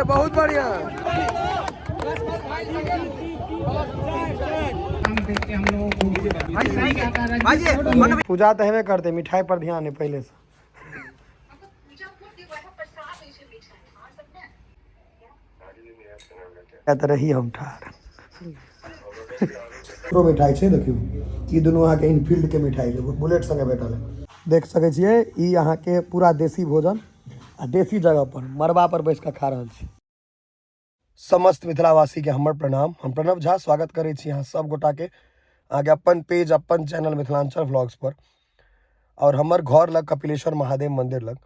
बहुत बढ़िया। पूजा तो हेवे करते, मिठाई पर ध्यान है पहले से। रही हम ठार मिठाई छे, देखियो ई दोनों अहाँ के इनफील्ड के मिठाई है, बुलेट संगे बैठल है। देख सके छिए ई अहाँ के पूरा देसी भोजन आ देसी जगह पर मरबा पर बैस के खा रहल छी। समस्त मिथिलावासी के हमर प्रणाम। हम प्रणव झा स्वागत करे छी यहाँ सब गोटा के आगे अपन पेज अपन चैनल मिथिलांचल व्लॉग्स पर। और हमर घर लग कपिलेश्वर महादेव मंदिर लग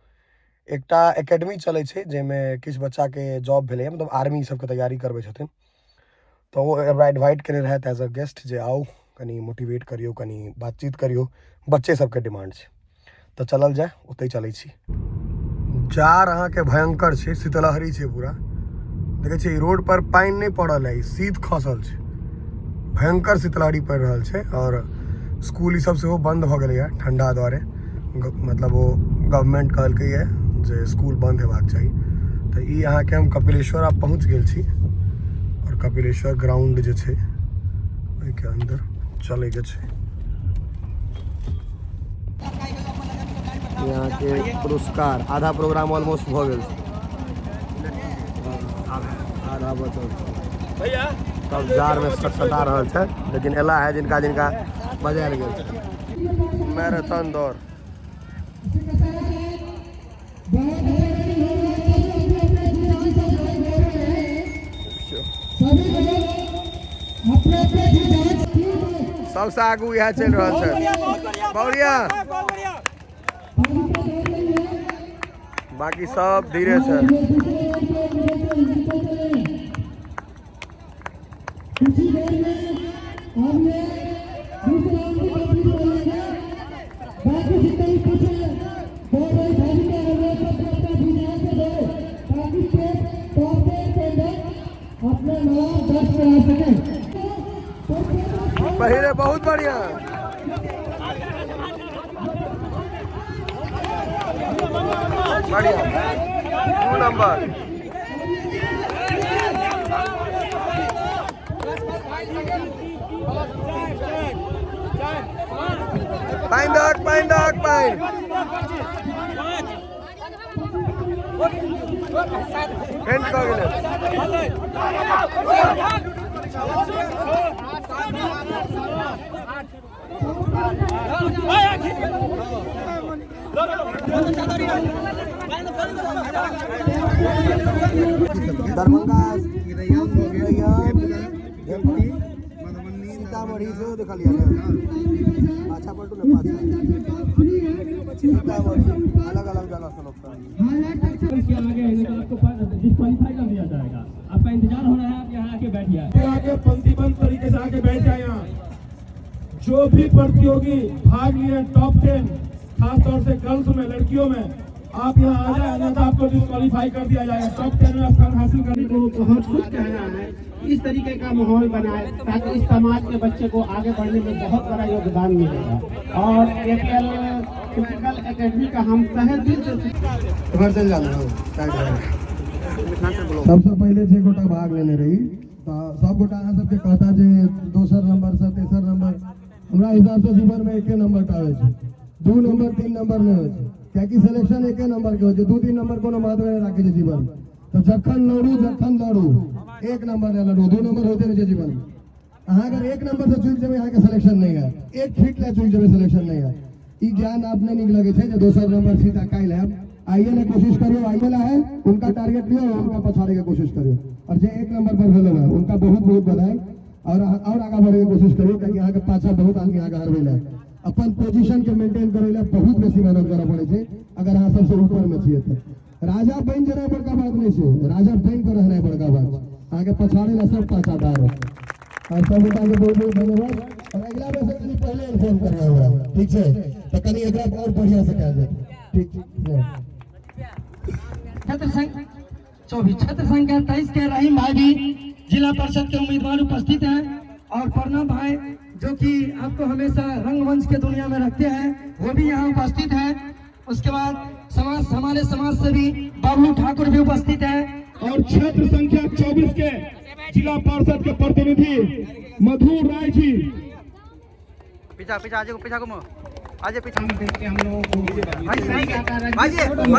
एकटा एकेडमी चले छे जेमे किछ बच्चा के जॉब भेले, मतलब आर्मी सब के तैयारी करबे छथिन। तो वो इनवाइट करे रहत एज अ गेस्ट जे आओ कनी मोटिवेट करियो, कनी बातचीत करियो, बच्चे सबके डिमांड छे। तो चलल जाए, ओते चले छी। जार अहाँ के भयंकर छे, शीतलहरी छे पूरा। देखे छी रोड पर पानी नहीं पड़ल है, शीत खसल छे, भयंकर शीतलहरी पड़ रहल छे। और स्कूल सब से वो बंद हो गए है ठंडा द्वारे, मतलब वो गवर्नमेंट कहलकै है जे स्कूल बंद हेबाक चाहिए। तो ई अहाँ के हम कपिलेश्वर आप पहुँच गेल छी और कपिलेश्वर ग्राउंड जे छे ओहि के अंदर चले के छे। यहाँ के पुरस्कार आधा प्रोग्राम ऑलमोस्ट हो गए, आधा बचल भैया, सब जार में सटसटा रहल छे, लेकिन एला है जिनका जिनका बजायल गेल। मैराथन दौड़ सबसे आगू यह चल रहा है, बढ़िया। बाकी सब धीरे से। पहले बहुत बढ़िया, बढ़िया 2 नंबर। पाइन दरभंगा, सीतामढ़ी से दिखा लिया अच्छा पलटू ने पास सीतामढ़ी अलग अलग जगह से लोग आपको डिस्क्वालीफाई कर दिया जाएगा। आपका इंतजार हो रहा है, आप यहाँ आके बैठिए, आके पंक्तिबद्ध तरीके से आके बैठ जाए। यहाँ जो भी प्रतियोगी भाग लिए टॉप 10, खासतौर से गर्ल्स में, लड़कियों में, आप यहाँ आ जाए, अन्यथा आपको डिस्क्वालीफाई कर दिया जाएगा। टॉप 10 में स्थान हासिल करने को बहुत कुछ कहना है। इस तरीके का माहौल बनाए ताकि इस समाज के बच्चे को आगे बढ़ने में बहुत बड़ा योगदान मिलेगा। और एपीएल फिजिकल एकेडमी का हम तहे दिल से सबसे पहले जे गोटा भाग लेने रही सब गोटा अहाँ सबके कहता जे दोसर नंबर से तेसर नंबर, हमरा हिसाब से जीवन में एके नंबर का होय छै, 2 नंबर 3 नंबर नहीं होय छै, कियाकि सिलेक्शन एके नंबर के होय छै, 2-3 नंबर कोनो महत्व नहीं राखे छै जीवन। तो जखन दौड़ू 1 नंबर ले लड़ू, 2 नंबर होते रहे जीवन। अहाँ अगर 1 नंबर से चूक जेबे, अहाँ के सिलेक्शन नहीं है, 1 फीट ले चूक जेबे, सिलेक्शन नहीं है। ई ज्ञान आप नहीं नीक लगे छै जे दोसर नंबर सीधा काल है, आइए ले कोशिश करियो, आइए ला है उनका टारगेट लियो, उनका पछाड़े के कोशिश करियो। और जो 1 नंबर पर भेलो है उनका बहुत बहुत बधाई, और आगे बढ़े के कोशिश करियो, ताकि यहाँ के पाछा बहुत आदमी आगे हरवे है। अपन पोजीशन के मेंटेन करे ला बहुत बेसी मेहनत करना पड़े छे, अगर अहाँ सबसे ऊपर में छिए तो। राजा बन जेना बड़का बात नहीं छे, राजा बन कर रहना बड़का बात, आगे पछाड़े ला सब पाछादार है। और सब के बहुत बहुत धन्यवाद। और अगला बेर से कनी पहले इन्फॉर्म करना होगा, ठीक है? तो कनी एकरा और बढ़िया से कह दे, ठीक है? छात्र संघ 24 छात्र संख्या 23 के रहीम भाई भी जिला परिषद के उम्मीदवार उपस्थित हैं। और प्रणव भाई जो कि आपको हमेशा रंगमंच के दुनिया में रखते हैं, वो भी यहाँ उपस्थित है। उसके बाद हमारे समाज से भी बाबू ठाकुर भी उपस्थित है। और क्षेत्र संख्या 24 के जिला पार्षद के प्रतिनिधि मधुर राय जी। पीछा पीछा आज पीछा घूमो आज पीछा हम लोगों को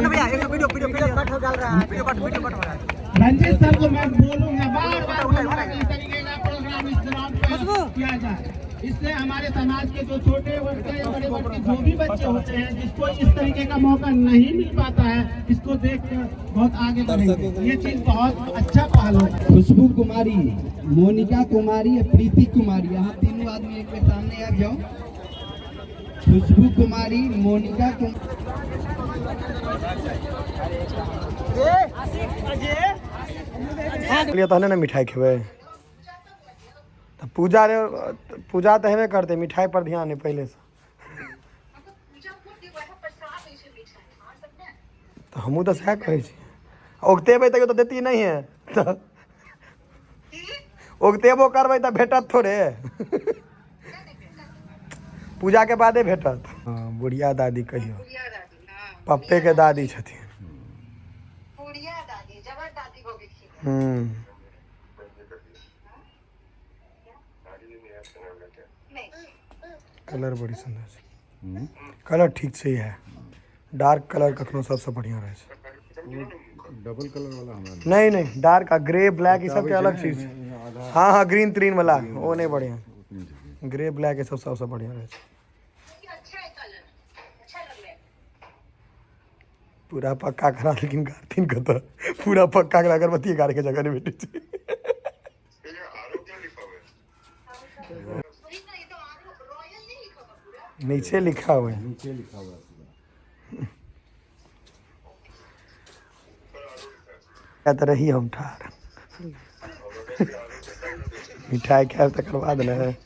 भैया एक वीडियो वीडियो वीडियो कट हो डाल रहा है वीडियो कट हो रहा है। रंजीत सर को मैं बोलूंगा बार-बार इस तरीके का प्रोग्राम इस ग्राउंड पे किया जाए। इससे हमारे समाज के जो छोटे वर्ग के या बड़े वर्ग के जो भी बच्चे होते हैं जिसको इस तरीके का मौका नहीं मिल पाता है, इसको देख कर बहुत आगे बढ़ेंगे। ये चीज बहुत अच्छा पहल है। खुशबू कुमारी, मोनिका कुमारी, प्रीति कुमारी, यहाँ तीनों आदमी एक के सामने आ जाओ। खुशबू कुमारी, मोनिका लिए तो ना मिठाई खेबे तो पूजा तो हेबे करते, मिठाई पर ध्यान है पहले से। तो हमहूँ तो सह कहै छी, ओगतेबै तक तो देती नहीं है, तो ओगतेबो करबै तो भेटत थोड़े पूजा के बादे भेटत। हाँ, बुढ़िया दादी कहियो, पप्पे के दादी छथिन। कलर बड़ी सुंदर है, कलर ठीक से ही है। डार्क कलर कखनो सबसे बढ़िया रहे छै। डबल कलर वाला हमरा नहीं नहीं, डार्क आ ग्रे ब्लैक ये सब के अलग चीज। हाँ हाँ, ग्रीन त्रीन वाला वो नहीं बढ़िया, ग्रे ब्लैक ये सब सबसे बढ़िया रहे छै। पूरा पक्का करा, लेकिन गार्थिन का तो पूरा पक्का करा, अगरबत्ती गाड़ के जगह नहीं बेटी थी। नीचे लिखा हुआ है, नीचे लिखा हुआ है। क्या तो रही हम ठार मिठाई खाए तक बाद है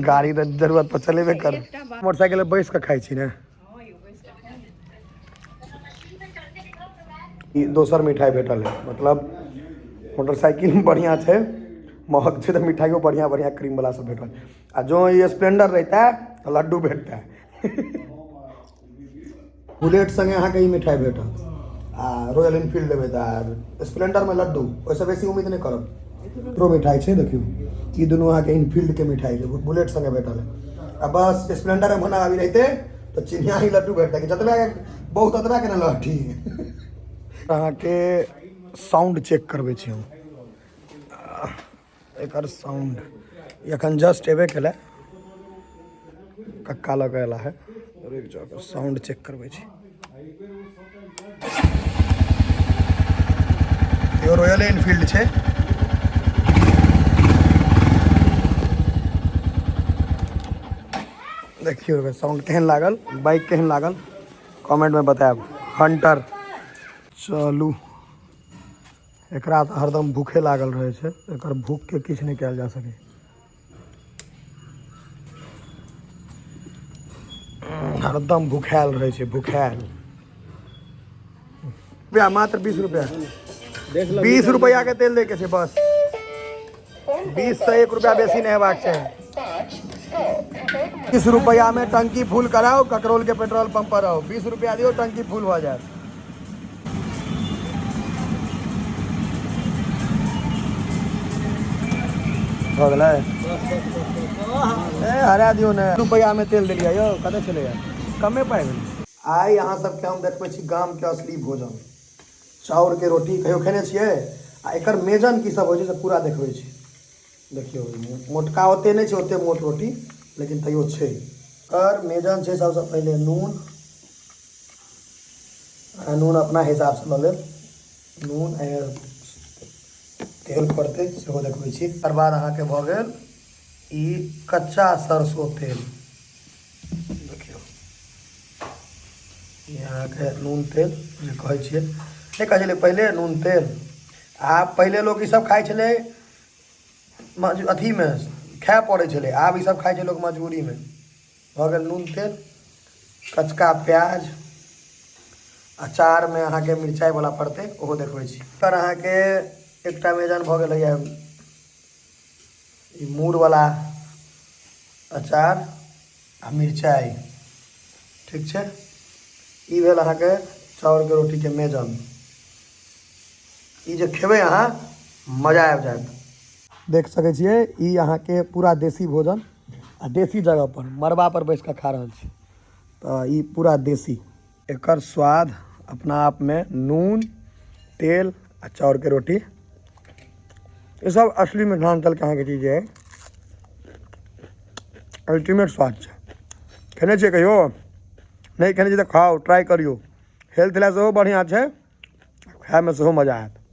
गाड़ी तो जरूरत पर चलेबे कर। मोटरसाइकिल बैस के खाई छी ने। दोसर मिठाई भेटल है, मतलब मोटरसाइकिल बढ़िया है, महग है, तो मिठाइयों बढ़िया बढ़िया क्रीम वाला सब भेटल। आ जो ये स्प्लेंडर रहता है तो लड्डू भेटता है। बुलेट संगे यहाँ के ही मिठाई भेटल, आ रॉयल एनफील्ड लेबै तो स्प्लेंडर में लड्डू, ओहिसँ बेसी उम्मीद नहीं करब। प्रो मिठाई है, देखियो ई दुनू अहाँ के इनफील्ड के मिठाई है, बुलेट संगे भेटल है। आ बस स्प्लेंडर में बना अभी रहते तो चिनिया ही लड्डू भेटता कि जतबे बहुत अतबा के ना लहठी। अहाँ के साउंड चेक करबै छी हम, एकर साउंड एखन जस्ट एबे केला, कक्का लग एला है, रुकि जाओ साउंड चेक करबै छी। यो रॉयल एनफील्ड छै, देखियो साउंड केहन लागल, बाइक केहन लागल कमेंट में बताएब। हंटर चलू, एकरा तऽ हरदम भूखे लागल रहे छै, एकर भूख के किछु नहीं कयल जा सके। हरदम भूखायल रहे छै, भूखायल। रुपया मात्र 20 रुपया, 20 रुपया के तेल दे के छै बस। 20 से 1 रुपया बेसी नहीं हेबाक चाही। 20 रुपया में टंकी फुल कराओ, ककरोल के पेट्रोल पंप पर आओ, 20 रुपया दियो टंकी फुल हो जाए। हो गया हरा दियो ने, रुपया में तेल दिलिया यो कतऽ चले कमे पाइ गेल। आइ अहाँ सबके हम देखबै छी गाम के असली भोजन, चाउर के रोटी कहियो खेने छियै? आ एकर मेजन की सब होइ छै से पूरा देखबै छी। देखियो मोटका ओते नहीं छै, ओते मोट रोटी, लेकिन तैयो छै। एकर मेजन छै सबसे पहले नून, नून अपना हिसाब से लऽ लेब, नून तेल पड़ते सेहो देखबै छी। तकर बाद अहाँके भऽ गेल ई कच्चा सरसों तेल, देखियो अहाँके नून तेल जे कहै छियै, नहीं कहै छलै पहिले नून तेल। आ पहिले लोग ई सब खाइ छलै अथीमे खाए पड़ै छलै, आब ई सब खाइ छै लोग मजबूरीमे। भऽ गेल नून तेल, कचका प्याज, अचार में अहाँके मिरचाई वाला पड़तै ओहो देखबै छी। तर अहाँके एकटा मेजन भऽ गेल है ई मूर वाला अचार आ मिरचाई, ठीक छै। ई भेल अहाँके चाउर के रोटी के मेजन। ई जे खेबै अहाँ मजा आबि जायत। देख सकै छियै ई अहाँके पूरा देसी भोजन आ देसी जगह पर मरबा पर बैस कऽ खा रहल छी। तऽ ई पूरा देसी, एकर स्वाद अपना आप में नून तेल आ चाउर के रोटी, ये सब असली मिथिलांचल के अहाँके चीज है। अल्टीमेट स्वाद छै। खेने छियै कहियो? नहीं खेने छियै तऽ खाओ, ट्राई करियो। हेल्थ लए सेहो बढ़िआँ छै, खायमे सेहो मजा आयत।